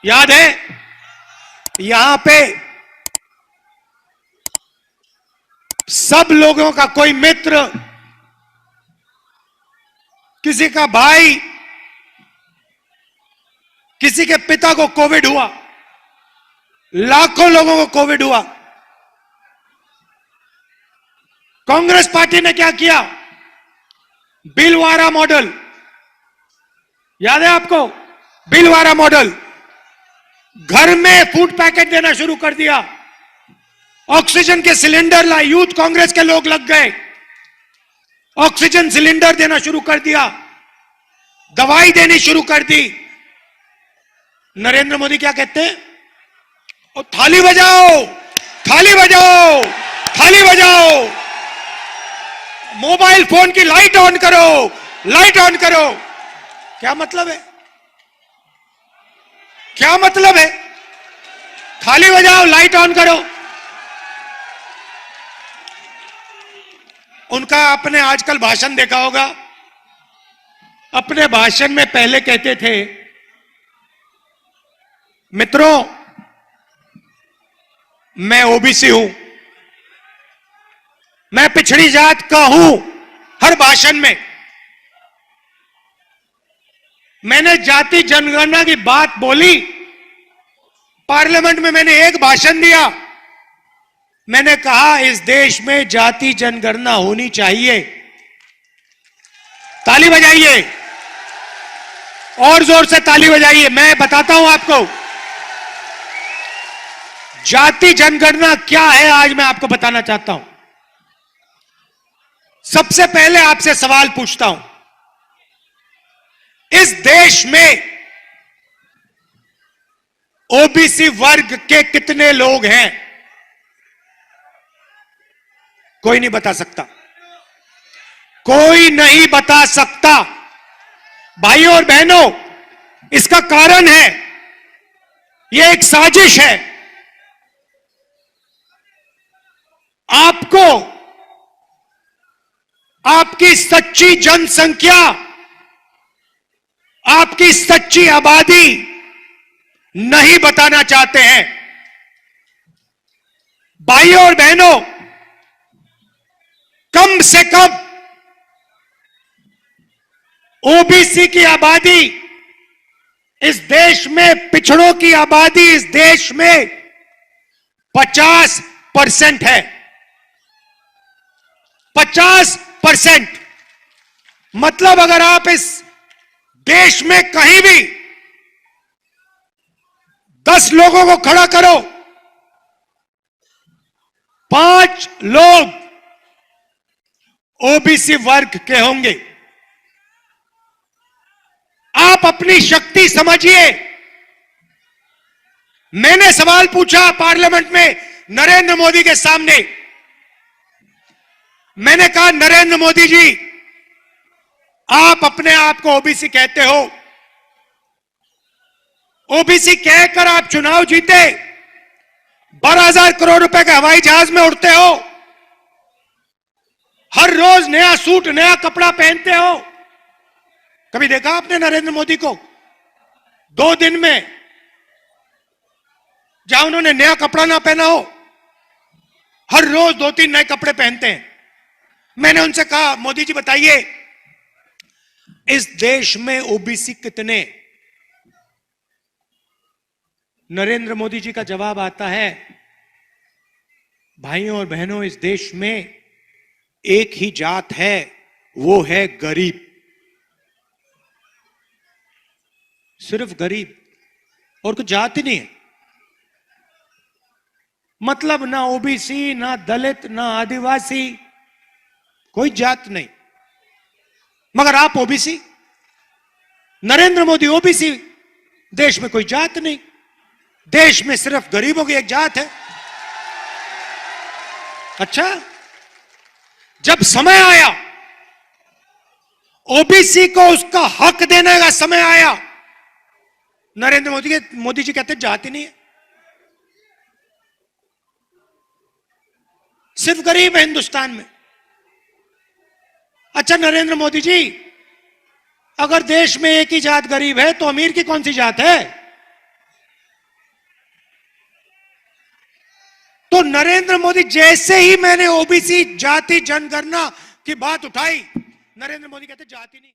याद है यहां पे सब लोगों का कोई मित्र, किसी का भाई, किसी के पिता को कोविड हुआ, लाखों लोगों को कोविड हुआ। कांग्रेस पार्टी ने क्या किया? भीलवाड़ा मॉडल, याद है आपको? भीलवाड़ा मॉडल, घर में फूड पैकेट देना शुरू कर दिया, ऑक्सीजन के सिलेंडर ला, यूथ कांग्रेस के लोग लग गए, ऑक्सीजन सिलेंडर देना शुरू कर दिया, दवाई देनी शुरू कर दी। नरेंद्र मोदी क्या कहते हैं? ओ थाली बजाओ, थाली बजाओ, थाली बजाओ, मोबाइल फोन की लाइट ऑन करो, लाइट ऑन करो। क्या मतलब है? क्या मतलब है? थाली बजाओ, लाइट ऑन करो। उनका आपने आजकल भाषण देखा होगा। अपने भाषण में पहले कहते थे, मित्रों मैं ओबीसी हूं, मैं पिछड़ी जात का हूं। हर भाषण में मैंने जाति जनगणना की बात बोली। पार्लियामेंट में मैंने एक भाषण दिया, मैंने कहा इस देश में जाति जनगणना होनी चाहिए। ताली बजाइए, और जोर से ताली बजाइए। मैं बताता हूं आपको जाति जनगणना क्या है, आज मैं आपको बताना चाहता हूं। सबसे पहले आपसे सवाल पूछता हूं, इस देश में ओबीसी वर्ग के कितने लोग हैं? कोई नहीं बता सकता, कोई नहीं बता सकता। भाइयों और बहनों, इसका कारण है, यह एक साजिश है। आपको आपकी सच्ची जनसंख्या, आपकी सच्ची आबादी नहीं बताना चाहते हैं। भाइयों और बहनों, कम से कम ओबीसी की आबादी इस देश में, पिछड़ों की आबादी इस देश में 50% है। 50%। मतलब अगर आप इस देश में कहीं भी 10 लोगों को खड़ा करो, 5 लोग ओबीसी वर्ग के होंगे। आप अपनी शक्ति समझिए। मैंने सवाल पूछा पार्लियामेंट में नरेंद्र मोदी के सामने। मैंने कहा, नरेंद्र मोदी जी, आप अपने आप को ओबीसी कहते हो, ओबीसी कहकर आप चुनाव जीते, 12,000 करोड़ रुपए के हवाई जहाज में उड़ते हो, हर रोज नया सूट नया कपड़ा पहनते हो। कभी देखा आपने नरेंद्र मोदी को 2 दिन में जहां उन्होंने नया कपड़ा ना पहना हो? हर रोज 2-3 नए कपड़े पहनते हैं। मैंने उनसे कहा, मोदी जी बताइए, इस देश में ओबीसी कितने? नरेंद्र मोदी जी का जवाब आता है, भाइयों और बहनों, इस देश में एक ही जात है, वो है गरीब। सिर्फ गरीब, और कुछ जात ही नहीं है। मतलब ना ओबीसी, ना दलित, ना आदिवासी, कोई जात नहीं। मगर आप ओबीसी, नरेंद्र मोदी ओबीसी। देश में कोई जात नहीं, देश में सिर्फ गरीबों की एक जात है। अच्छा, जब समय आया, ओबीसी को उसका हक देने का समय आया, नरेंद्र मोदी जी कहते जात ही नहीं है, सिर्फ गरीब है हिंदुस्तान में। अच्छा नरेंद्र मोदी जी, अगर देश में एक ही जात गरीब है तो अमीर की कौन सी जात है? तो नरेंद्र मोदी, जैसे ही मैंने ओबीसी जाति जनगणना की बात उठाई, नरेंद्र मोदी कहते जाति नहीं।